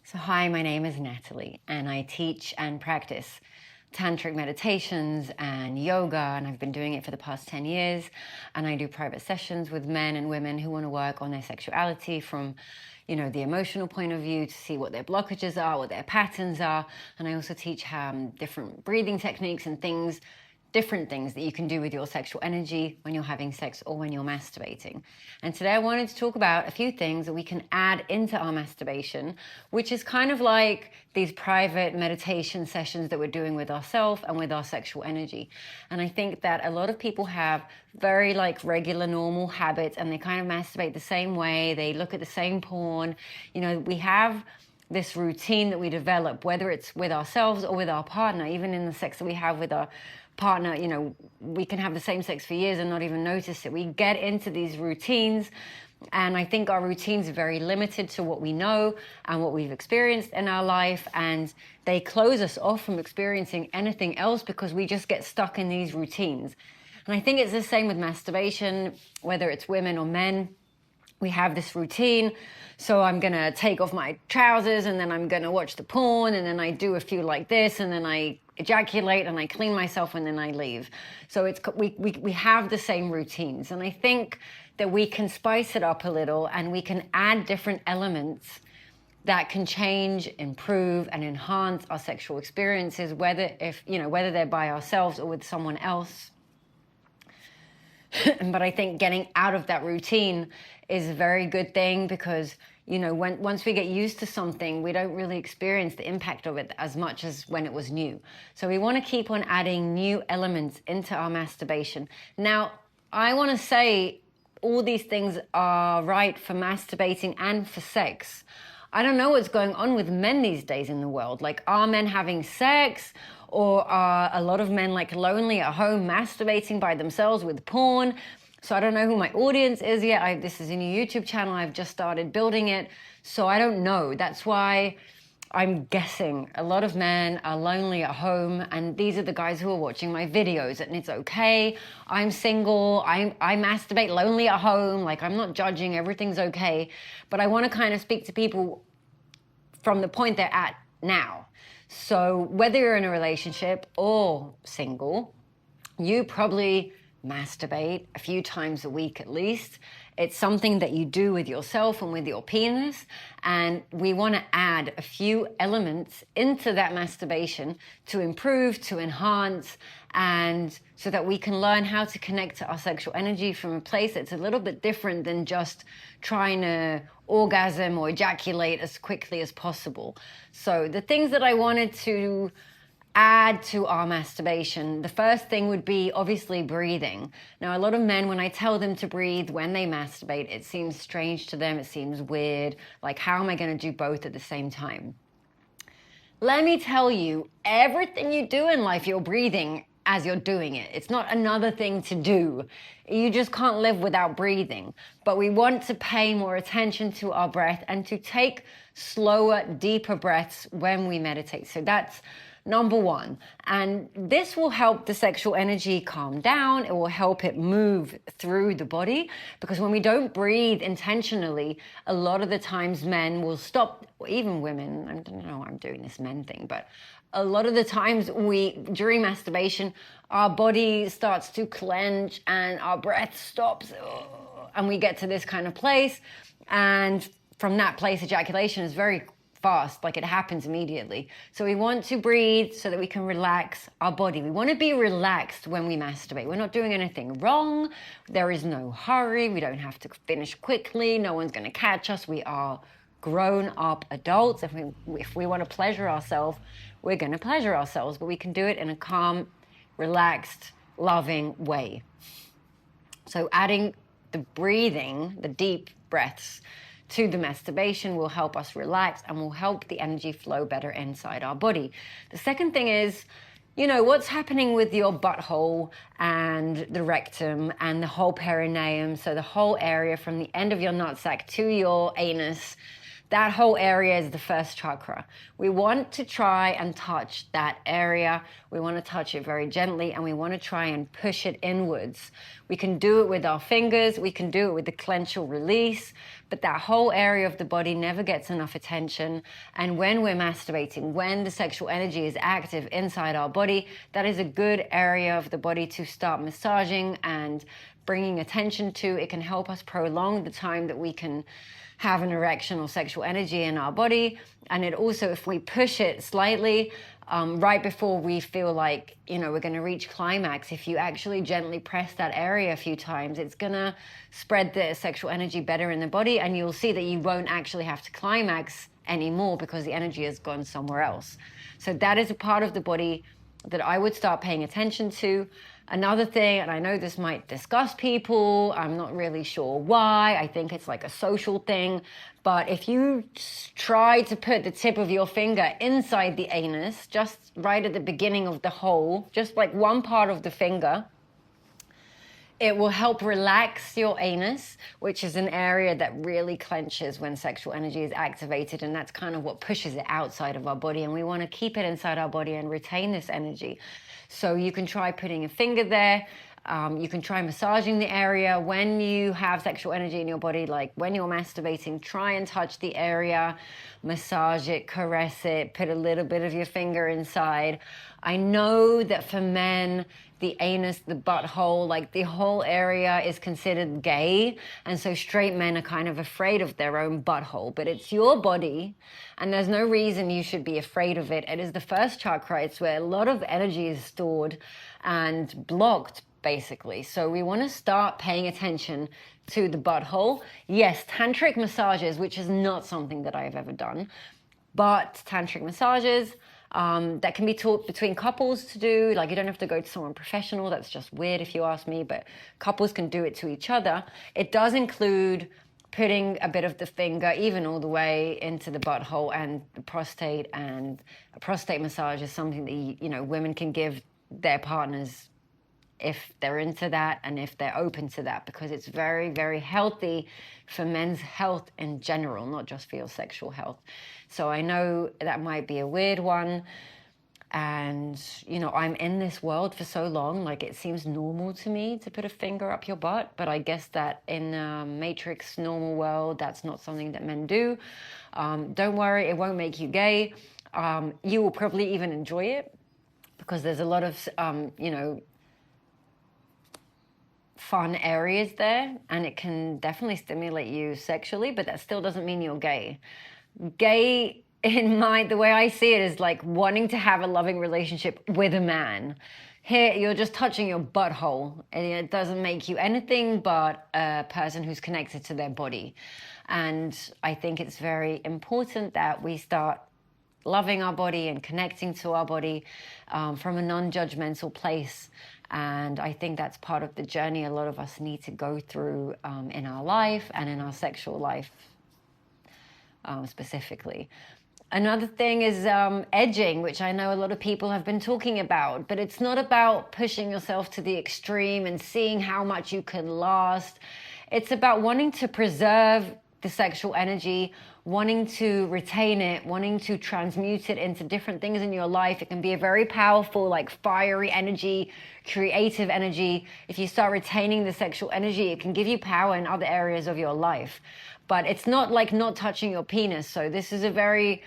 So hi, my name is Natalie, and I teach and practice tantric meditations and yoga, and I've been doing it for the past 10 years. And I do private sessions with men and women who want to work on their sexuality from, the emotional point of view, to see what their blockages are, what their patterns are. And I also teach different breathing techniques and different things that you can do with your sexual energy when you're having sex or when you're masturbating. And today I wanted to talk about a few things that we can add into our masturbation, which is kind of like these private meditation sessions that we're doing with ourselves and with our sexual energy. And I think that a lot of people have very regular normal habits, and they kind of masturbate the same way. They look at the same porn. We have this routine that we develop, whether it's with ourselves or with our partner. Even in the sex that we have with our partner, we can have the same sex for years and not even notice it. We get into these routines, and I think our routines are very limited to what we know and what we've experienced in our life, and they close us off from experiencing anything else because we just get stuck in these routines. And I think it's the same with masturbation, whether it's women or men. We have this routine. So I'm going to take off my trousers, and then I'm going to watch the porn, and then I do a few like this, and then I ejaculate and I clean myself, and then I leave. So we have the same routines. And I think that we can spice it up a little, and we can add different elements that can change, improve, and enhance our sexual experiences, whether they're by ourselves or with someone else. But I think getting out of that routine is a very good thing, because once we get used to something, we don't really experience the impact of it as much as when it was new. So we want to keep on adding new elements into our masturbation. Now, I want to say all these things are right for masturbating and for sex. I don't know what's going on with men these days in the world. Are men having sex? Or are a lot of men lonely at home masturbating by themselves with porn? So I don't know who my audience is yet. This is a new YouTube channel. I've just started building it. So I don't know. That's why I'm guessing a lot of men are lonely at home, and these are the guys who are watching my videos, and it's okay. I'm single. I masturbate lonely at home. I'm not judging. Everything's okay. But I want to kind of speak to people from the point they're at now. So whether you're in a relationship or single, you probably masturbate a few times a week at least. It's something that you do with yourself and with your penis, and we want to add a few elements into that masturbation to improve, to enhance, and so that we can learn how to connect to our sexual energy from a place that's a little bit different than just trying to orgasm or ejaculate as quickly as possible. So the things that I wanted to add to our masturbation, the first thing would be obviously breathing. Now, a lot of men, when I tell them to breathe when they masturbate, it seems strange to them. It seems weird. How am I going to do both at the same time? Let me tell you, everything you do in life, you're breathing as you're doing it. It's not another thing to do. You just can't live without breathing. But we want to pay more attention to our breath and to take slower, deeper breaths when we meditate. So that's number one. And this will help the sexual energy calm down. It will help it move through the body, because when we don't breathe intentionally, a lot of the times men will stop, or even women. I don't know why I'm doing this men thing, but a lot of the times during masturbation, our body starts to clench and our breath stops, and we get to this kind of place. And from that place, ejaculation is very fast, it happens immediately. So we want to breathe so that we can relax our body. We want to be relaxed when we masturbate. We're not doing anything wrong. There is no hurry. We don't have to finish quickly. No one's going to catch us. We are grown-up adults. If we want to pleasure ourselves, we're going to pleasure ourselves, but we can do it in a calm, relaxed, loving way. So adding the breathing, the deep breaths, to the masturbation will help us relax and will help the energy flow better inside our body. The second thing is, what's happening with your butthole and the rectum and the whole perineum, so the whole area from the end of your nutsack to your anus. That whole area is the first chakra. We want to try and touch that area. We want to touch it very gently, and we want to try and push it inwards. We can do it with our fingers. We can do it with the clench or release, but that whole area of the body never gets enough attention. And when we're masturbating, when the sexual energy is active inside our body, that is a good area of the body to start massaging and bringing attention to. It can help us prolong the time that we can have an erection or sexual energy in our body. And it also, if we push it slightly, right before we feel like, we're going to reach climax, if you actually gently press that area a few times, it's going to spread the sexual energy better in the body, and you'll see that you won't actually have to climax anymore because the energy has gone somewhere else. So that is a part of the body that I would start paying attention to. Another thing, and I know this might disgust people, I'm not really sure why, I think it's like a social thing, but if you try to put the tip of your finger inside the anus, just right at the beginning of the hole, just like one part of the finger, it will help relax your anus, which is an area that really clenches when sexual energy is activated, and that's kind of what pushes it outside of our body, and we want to keep it inside our body and retain this energy. So you can try putting a finger there. You can try massaging the area. When you have sexual energy in your body, like when you're masturbating, try and touch the area, massage it, caress it, put a little bit of your finger inside. I know that for men, the anus, the butthole, like the whole area is considered gay. And so straight men are kind of afraid of their own butthole, but it's your body and there's no reason you should be afraid of it. It is the first chakra. It's where a lot of energy is stored and blocked, basically. So we want to start paying attention to the butthole. Yes, tantric massages, which is not something that I've ever done, but tantric massages, that can be taught between couples to do. Like, you don't have to go to someone professional. That's just weird if you ask me, but couples can do it to each other. It does include putting a bit of the finger, even all the way into the butthole and the prostate. And a prostate massage is something that, women can give their partners if they're into that and if they're open to that, because it's very, very healthy for men's health in general, not just for your sexual health. So I know that might be a weird one. And, I'm in this world for so long, like it seems normal to me to put a finger up your butt. But I guess that in a matrix normal world, that's not something that men do. Don't worry, it won't make you gay. You will probably even enjoy it because there's a lot of, fun areas there, and it can definitely stimulate you sexually, but that still doesn't mean you're gay. Gay, the way I see it, is like wanting to have a loving relationship with a man. Here, you're just touching your butthole, and it doesn't make you anything but a person who's connected to their body. And I think it's very important that we start loving our body and connecting to our body from a non-judgmental place. And I think that's part of the journey a lot of us need to go through in our life and in our sexual life specifically. Another thing is edging, which I know a lot of people have been talking about, but it's not about pushing yourself to the extreme and seeing how much you can last. It's about wanting to preserve the sexual energy, wanting to retain it, wanting to transmute it into different things in your life. It can be a very powerful, like fiery energy, creative energy. If you start retaining the sexual energy, it can give you power in other areas of your life. But it's not like not touching your penis. So this is a very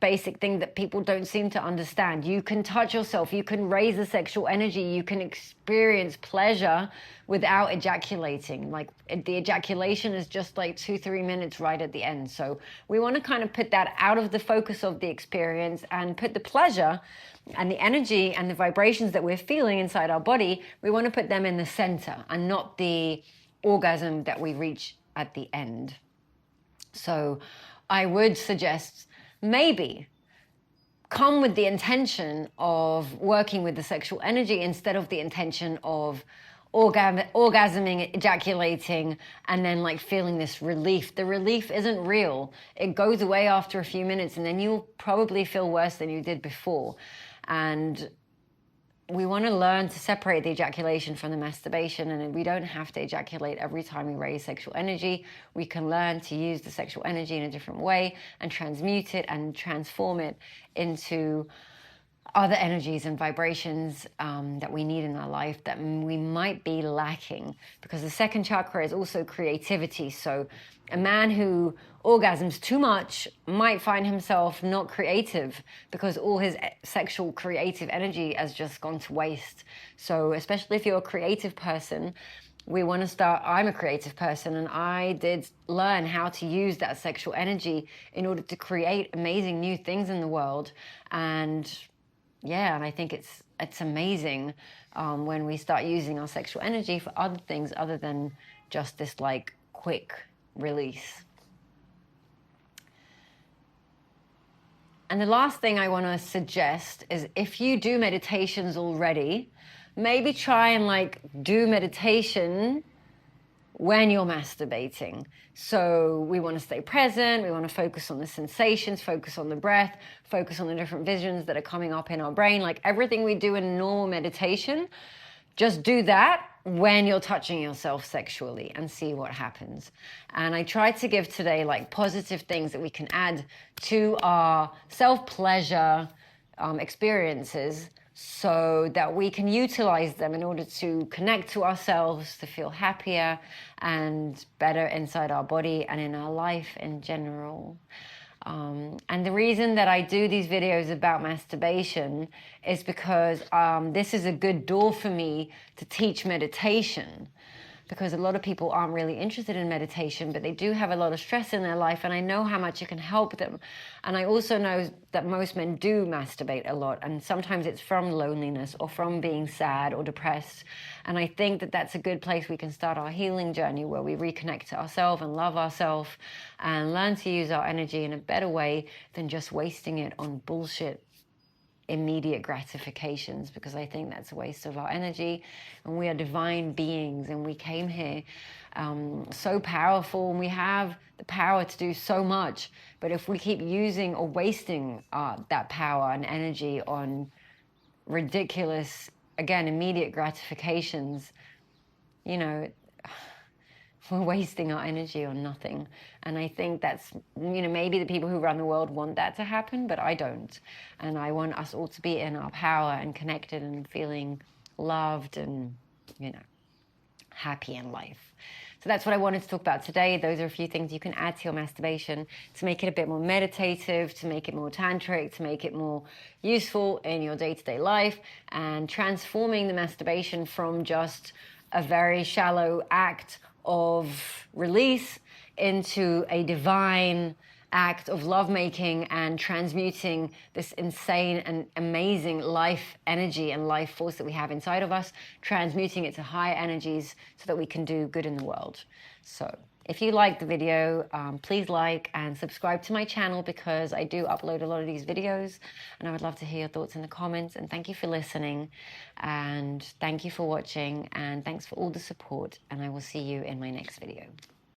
basic thing that people don't seem to understand. You can touch yourself, you can raise the sexual energy, you can experience pleasure without ejaculating. Like the ejaculation is just like 2-3 minutes right at the end. So we want to kind of put that out of the focus of the experience and put the pleasure and the energy and the vibrations that we're feeling inside our body, we want to put them in the center and not the orgasm that we reach at the end. So I would suggest maybe come with the intention of working with the sexual energy instead of the intention of orgasming, ejaculating, and then like feeling this relief. The relief isn't real. It goes away after a few minutes, and then you'll probably feel worse than you did before. And we want to learn to separate the ejaculation from the masturbation, and we don't have to ejaculate every time we raise sexual energy. We can learn to use the sexual energy in a different way and transmute it and transform it into other energies and vibrations that we need in our life that we might be lacking, because the second chakra is also creativity. So a man who orgasms too much might find himself not creative because all his sexual creative energy has just gone to waste. So especially if you're a creative person, we want to start. I'm a creative person, and I did learn how to use that sexual energy in order to create amazing new things in the world. And yeah, and I think it's amazing when we start using our sexual energy for other things other than just this like quick release. And the last thing I want to suggest is, if you do meditations already, maybe try and like do meditation when you're masturbating. So we want to stay present, we want to focus on the sensations, focus on the breath, focus on the different visions that are coming up in our brain. Like everything we do in normal meditation, just do that when you're touching yourself sexually and see what happens. And I tried to give today like positive things that we can add to our self-pleasure experiences, so that we can utilize them in order to connect to ourselves, to feel happier and better inside our body and in our life in general. And the reason that I do these videos about masturbation is because this is a good door for me to teach meditation. Because a lot of people aren't really interested in meditation, but they do have a lot of stress in their life, and I know how much it can help them. And I also know that most men do masturbate a lot, and sometimes it's from loneliness or from being sad or depressed. And I think that that's a good place we can start our healing journey, where we reconnect to ourselves and love ourselves and learn to use our energy in a better way than just wasting it on bullshit immediate gratifications, because I think that's a waste of our energy. And we are divine beings, and we came here so powerful, and we have the power to do so much. But if we keep using or wasting that power and energy on ridiculous, again, immediate gratifications, you know, we're wasting our energy on nothing. And I think that's, you know, maybe the people who run the world want that to happen, but I don't. And I want us all to be in our power and connected and feeling loved and, you know, happy in life. So that's what I wanted to talk about today. Those are a few things you can add to your masturbation to make it a bit more meditative, to make it more tantric, to make it more useful in your day-to-day life, and transforming the masturbation from just a very shallow act of release into a divine act of lovemaking and transmuting this insane and amazing life energy and life force that we have inside of us, transmuting it to higher energies so that we can do good in the world. So if you liked the video, please like and subscribe to my channel, because I do upload a lot of these videos, and I would love to hear your thoughts in the comments. And thank you for listening, and thank you for watching, and thanks for all the support, and I will see you in my next video.